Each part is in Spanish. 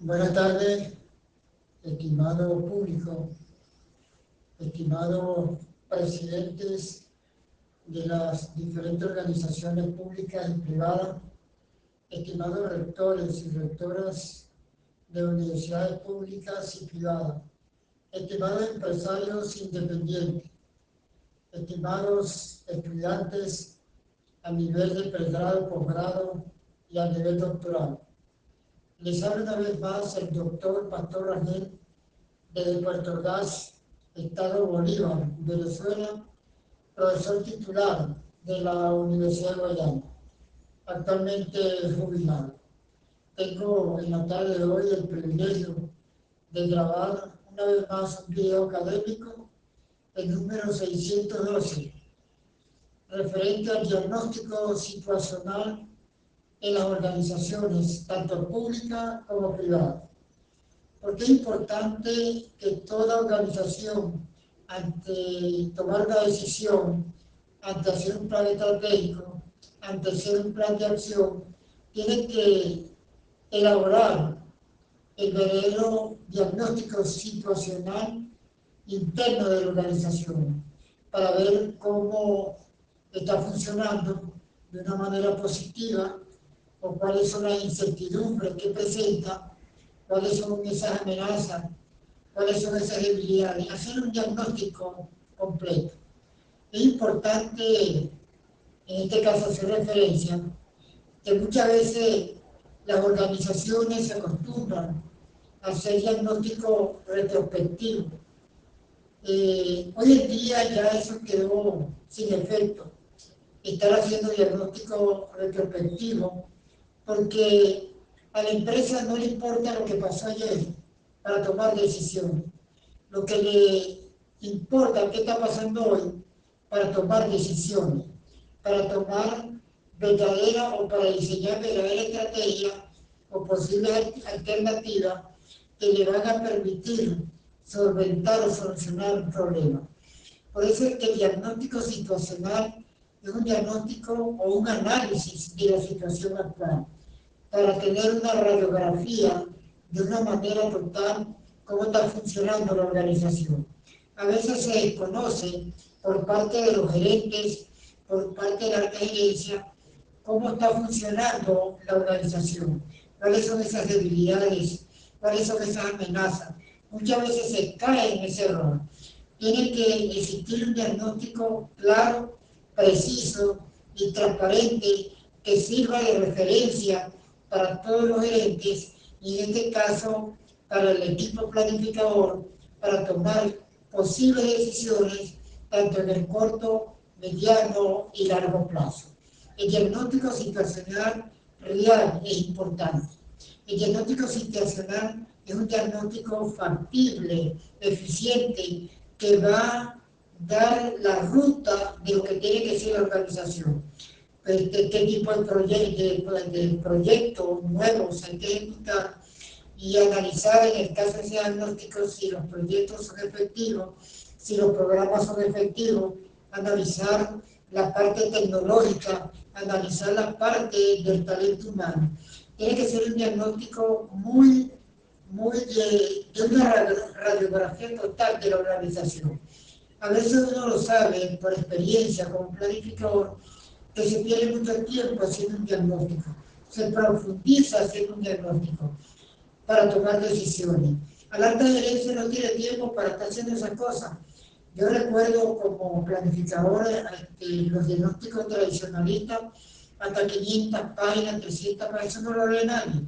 Buenas tardes, estimado público, estimados presidentes de las diferentes organizaciones públicas y privadas, estimados rectores y rectoras de universidades públicas y privadas, estimados empresarios independientes, estimados estudiantes a nivel de pregrado, posgrado y a nivel doctoral. Les habla una vez más el doctor Pastor Rangel de Puerto Ordaz, Estado Bolívar, Venezuela, profesor titular de la Universidad de Guayana, actualmente jubilado. Tengo en la tarde de hoy el privilegio de grabar una vez más un video académico, el número 612, referente al diagnóstico situacional en las organizaciones, tanto públicas como privadas. Porque es importante que toda organización, ante tomar una decisión, ante hacer un plan estratégico, ante hacer un plan de acción, tiene que elaborar el verdadero diagnóstico situacional interno de la organización para ver cómo está funcionando de una manera positiva o cuáles son las incertidumbres que presenta, cuáles son esas amenazas, cuáles son esas debilidades, hacer un diagnóstico completo. Es importante, en este caso, hacer referencia que muchas veces las organizaciones se acostumbran a hacer diagnóstico retrospectivo. Hoy en día ya eso quedó sin efecto, estar haciendo diagnóstico retrospectivo, porque a la empresa no le importa lo que pasó ayer para tomar decisiones. Lo que le importa qué está pasando hoy para tomar decisiones, para tomar verdadera o para diseñar verdadera estrategia o posibles alternativas que le van a permitir solventar o solucionar un problema. Por eso es que el diagnóstico situacional es un diagnóstico o un análisis de la situación actual, para tener una radiografía de una manera total cómo está funcionando la organización. A veces se desconoce por parte de los gerentes, por parte de la alta gerencia, cómo está funcionando la organización, cuáles son esas debilidades, cuáles son esas amenazas. Muchas veces se cae en ese error. Tiene que existir un diagnóstico claro, preciso y transparente que sirva de referencia para todos los gerentes y en este caso para el equipo planificador para tomar posibles decisiones tanto en el corto, mediano y largo plazo. El diagnóstico situacional real es importante. El diagnóstico situacional es un diagnóstico factible, eficiente, que va a dar la ruta de lo que tiene que ser la organización. Qué tipo de proyectos nuevos hay que ejecutar y analizar en el caso de ese diagnóstico si los proyectos son efectivos, si los programas son efectivos, analizar la parte tecnológica, analizar la parte del talento humano. Tiene que ser un diagnóstico muy de una radiografía total de la organización. A veces uno lo sabe por experiencia como planificador, que se pierde mucho tiempo haciendo un diagnóstico, se profundiza haciendo un diagnóstico para tomar decisiones. A la alta gerencia no tiene tiempo para estar haciendo esas cosas. Yo recuerdo como planificador los diagnósticos tradicionalistas, hasta 500 páginas, 300 páginas, eso no lo lee nadie.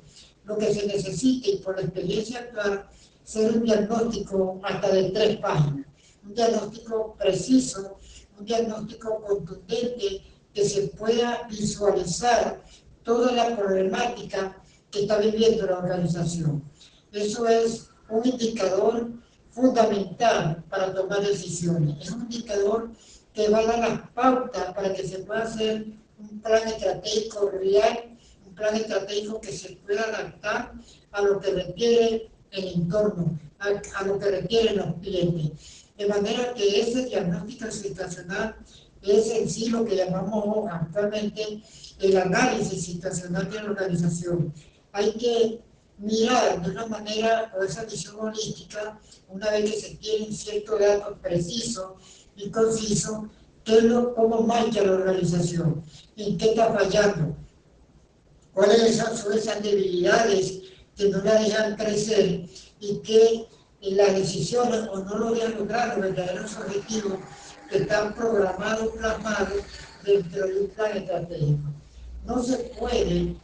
Lo que se necesita, y por la experiencia actual, ser un diagnóstico hasta de 3 páginas. Un diagnóstico preciso, un diagnóstico contundente, que se pueda visualizar toda la problemática que está viviendo la organización. Eso es un indicador fundamental para tomar decisiones. Es un indicador que va a dar las pautas para que se pueda hacer un plan estratégico real, un plan estratégico que se pueda adaptar a lo que requiere el entorno, a lo que requieren los clientes. De manera que ese diagnóstico situacional es en sí lo que llamamos actualmente el análisis situacional de la organización. Hay que mirar de una manera o esa visión holística, una vez que se tienen ciertos datos precisos y concisos, cómo marcha la organización, en qué está fallando, cuáles son esas debilidades que no la dejan crecer y que las decisiones o no logran lograr los verdaderos objetivos que están programados, plasmados dentro de un plan estratégico. No se puede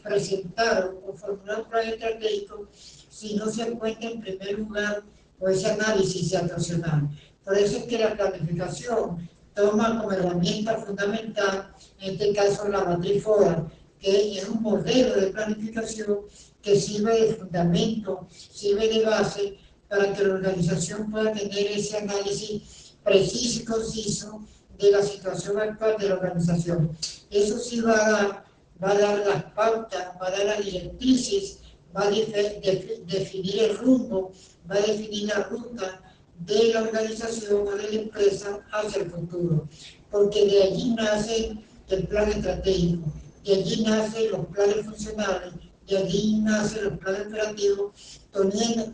presentar o formular un plan estratégico si no se encuentra en primer lugar con ese análisis situacional. Por eso es que la planificación toma como herramienta fundamental, en este caso la matriz FODA, que es un modelo de planificación que sirve de fundamento, sirve de base para que la organización pueda tener ese análisis preciso y conciso de la situación actual de la organización. Eso sí va a dar las pautas, va a dar las directrices, va a definir el rumbo, va a definir la ruta de la organización o de la empresa hacia el futuro, porque de allí nace el plan estratégico, de allí nacen los planes funcionales, de allí nacen los planes operativos,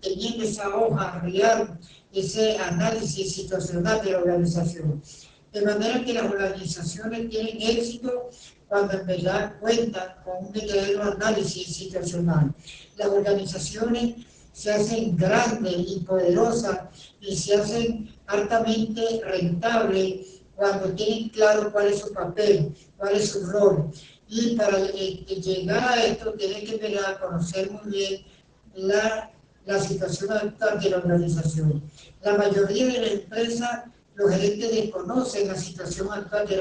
teniendo esa hoja real, ese análisis situacional de la organización. De manera que las organizaciones tienen éxito cuando en verdad cuentan con un verdadero análisis situacional. Las organizaciones se hacen grandes y poderosas y se hacen altamente rentables cuando tienen claro cuál es su papel, cuál es su rol. Y para llegar a esto tienen que empezar a conocer muy bien la situación actual de la organización. La mayoría de las empresas, los gerentes desconocen la situación actual de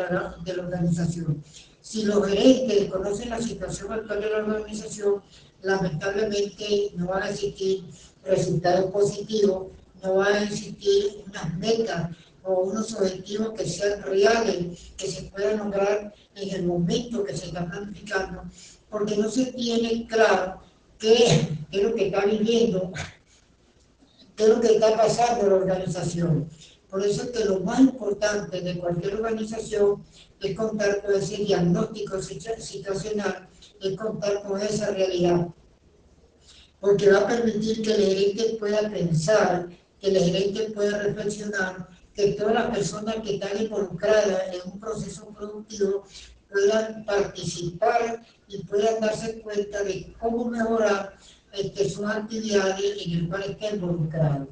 la organización. Si los gerentes desconocen la situación actual de la organización, lamentablemente no van a existir resultados positivos, no van a existir unas metas o unos objetivos que sean reales, que se puedan lograr en el momento que se está planificando, porque no se tiene claro qué es lo que está viviendo, qué es lo que está pasando en la organización. Por eso es que lo más importante de cualquier organización es contar con ese diagnóstico situacional, es contar con esa realidad, porque va a permitir que el gerente pueda pensar, que el gerente pueda reflexionar, que todas las personas que están involucradas en un proceso productivo puedan participar y puedan darse cuenta de cómo mejorar sus actividades en el cual están involucrados.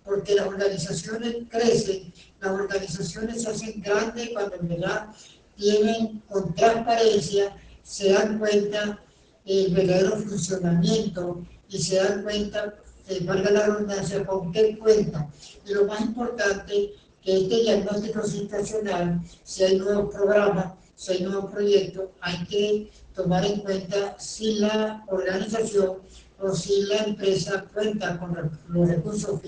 Porque las organizaciones crecen, las organizaciones se hacen grandes cuando en verdad tienen con transparencia, se dan cuenta del verdadero funcionamiento y se dan cuenta, valga la redundancia, con qué cuenta. Y lo más importante, que este diagnóstico situacional, si hay nuevos programas, si hay nuevos proyectos, hay que tomar en cuenta si la organización o si la empresa cuenta con los recursos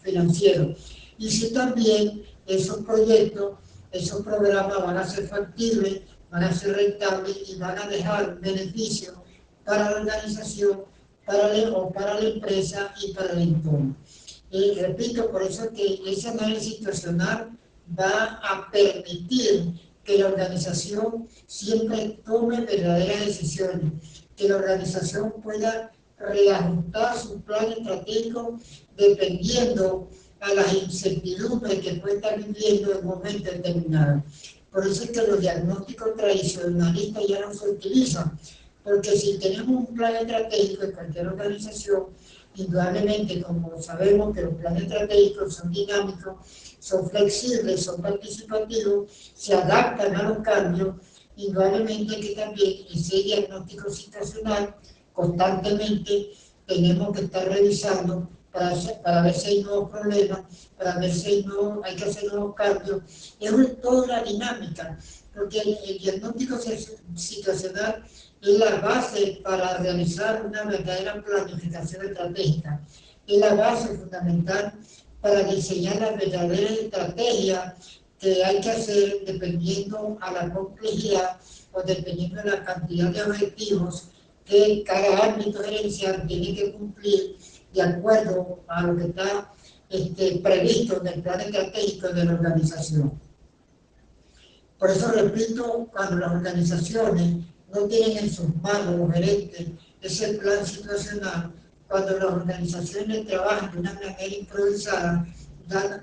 financieros. Y si también esos proyectos, esos programas van a ser factibles, van a ser rentables y van a dejar beneficios para la organización, para la empresa y para el entorno. Repito, por eso que ese análisis situacional va a permitir que la organización siempre tome verdaderas decisiones, que la organización pueda reajustar su plan estratégico dependiendo a las incertidumbres que puede estar viviendo en un momento determinado. Por eso es que los diagnósticos tradicionalistas ya no se utilizan, porque si tenemos un plan estratégico en cualquier organización, indudablemente, como sabemos que los planes estratégicos son dinámicos, son flexibles, son participativos, se adaptan a los cambios, indudablemente que también ese diagnóstico situacional constantemente tenemos que estar revisando para ver si hay nuevos problemas, para ver si hay que hacer nuevos cambios. Es toda una dinámica, porque el diagnóstico situacional es la base para realizar una verdadera planificación estratégica, es la base fundamental para diseñar la verdadera estrategia que hay que hacer dependiendo a la complejidad o dependiendo de la cantidad de objetivos que cada ámbito gerencial tiene que cumplir de acuerdo a lo que está previsto en el plan estratégico de la organización. Por eso repito, cuando las organizaciones no tienen en sus manos los gerentes ese plan situacional, cuando las organizaciones trabajan de una manera improvisada,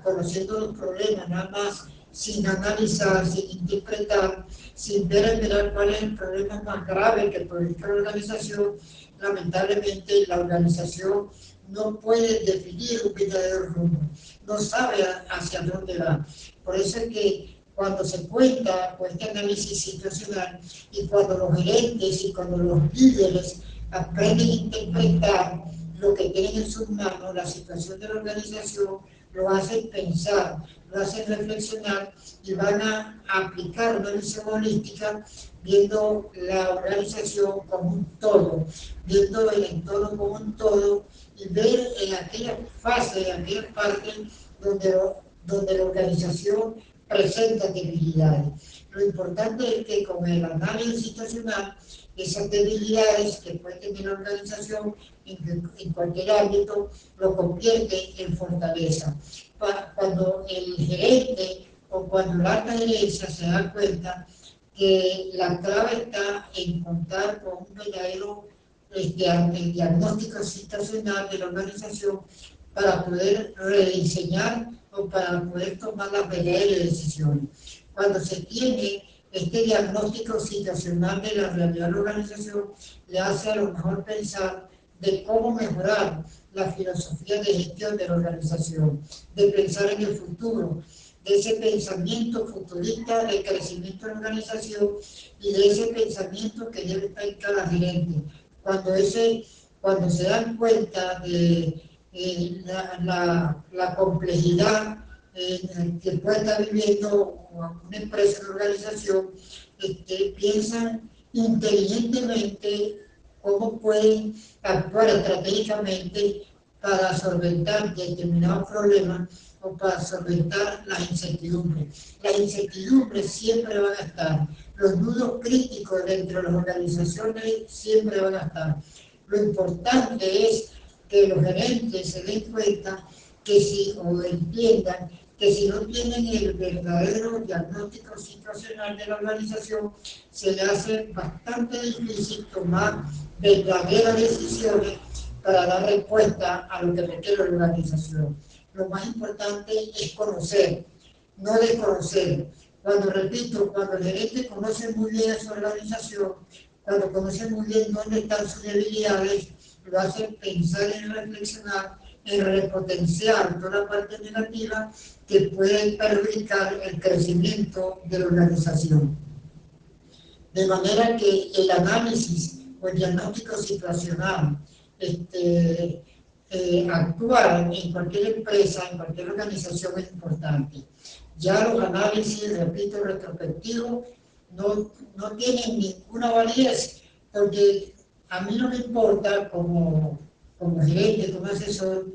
conociendo los problemas nada más, sin analizar, sin interpretar, sin mirar cuál es el problema más grave que produce la organización, lamentablemente la organización no puede definir un verdadero rumbo, no sabe hacia dónde va. Por eso es que cuando se cuenta con este análisis situacional y cuando los gerentes y cuando los líderes aprenden a interpretar lo que tienen en sus manos, la situación de la organización, lo hacen pensar, lo hacen reflexionar y van a aplicar una visión holística viendo la organización como un todo, viendo el entorno como un todo y ver en aquella fase, en aquella parte donde la organización presenta debilidades. Lo importante es que con el análisis situacional, esas debilidades que puede tener la organización en cualquier ámbito, lo convierte en fortaleza. Cuando el gerente o cuando la alta gerencia se da cuenta que la clave está en contar con un verdadero diagnóstico situacional de la organización para poder rediseñar o para poder tomar las verdaderas decisiones. Cuando se tiene este diagnóstico situacional de la realidad de la organización, le hace a lo mejor pensar de cómo mejorar la filosofía de gestión de la organización, de pensar en el futuro, de ese pensamiento futurista de crecimiento de la organización y de ese pensamiento que debe estar en cada gerente. Cuando se dan cuenta de la complejidad que puede estar viviendo una empresa, una organización, piensan inteligentemente cómo pueden actuar estratégicamente para solventar determinados problemas o para solventar las incertidumbres. Las incertidumbres siempre van a estar, los nudos críticos dentro de las organizaciones siempre van a estar. Lo importante es que los gerentes se den cuenta que o entiendan que si no tienen el verdadero diagnóstico situacional de la organización, se le hace bastante difícil tomar verdaderas decisiones para dar respuesta a lo que requiere la organización. Lo más importante es conocer, no desconocer. Cuando el gerente conoce muy bien a su organización, cuando conoce muy bien dónde están sus debilidades, lo hace pensar y reflexionar en repotenciar toda la parte negativa que puede perjudicar el crecimiento de la organización. De manera que el análisis o el diagnóstico situacional, actuar en cualquier empresa, en cualquier organización es importante. Ya los análisis, repito, retrospectivos, no tienen ninguna validez, porque a mí no me importa como gerente, como asesor,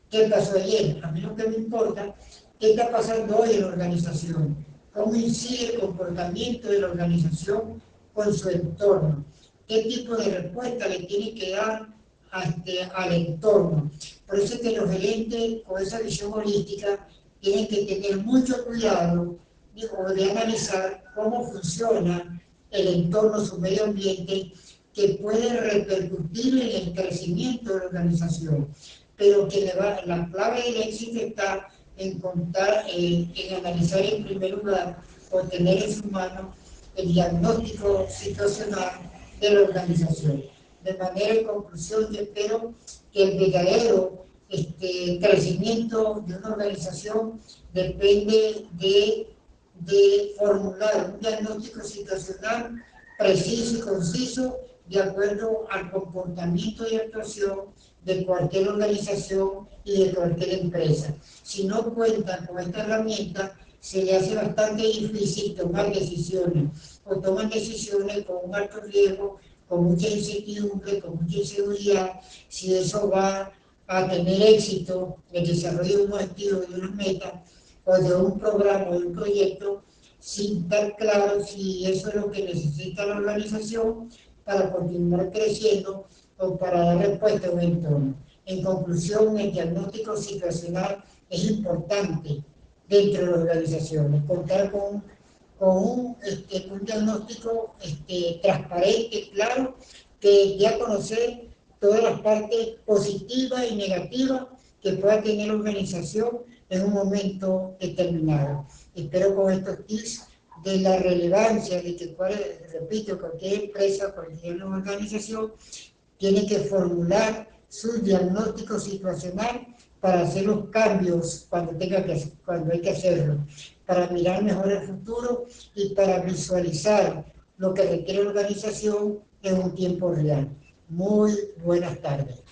qué pasó ayer. A mí lo que me importa qué está pasando hoy en la organización, cómo incide el comportamiento de la organización con su entorno, qué tipo de respuesta le tiene que dar al entorno. Por eso es que los gerentes con esa visión holística tienen que tener mucho cuidado de analizar cómo funciona el entorno, su medio ambiente, que puede repercutir en el crecimiento de la organización, pero que la clave del éxito está en analizar en primer lugar o tener en su mano el diagnóstico situacional de la organización. De manera, en conclusión, yo espero que el verdadero crecimiento de una organización depende de formular un diagnóstico situacional preciso y conciso de acuerdo al comportamiento y actuación de cualquier organización y de cualquier empresa. Si no cuentan con esta herramienta, se le hace bastante difícil tomar decisiones, o toman decisiones con un alto riesgo, con mucha incertidumbre, con mucha inseguridad, si eso va a tener éxito el desarrollo de un objetivo, de una meta, o de un programa o de un proyecto, sin estar claro si eso es lo que necesita la organización para continuar creciendo o para dar respuesta a un entorno. En conclusión, el diagnóstico situacional es importante dentro de las organizaciones, contar con un diagnóstico transparente, claro, que dé a conocer todas las partes positivas y negativas que pueda tener la organización en un momento determinado. Espero con estos tips de la relevancia de que, repito, cualquier empresa, cualquier organización tiene que formular su diagnóstico situacional para hacer los cambios cuando hay que hacerlo, para mirar mejor el futuro y para visualizar lo que requiere la organización en un tiempo real. Muy buenas tardes.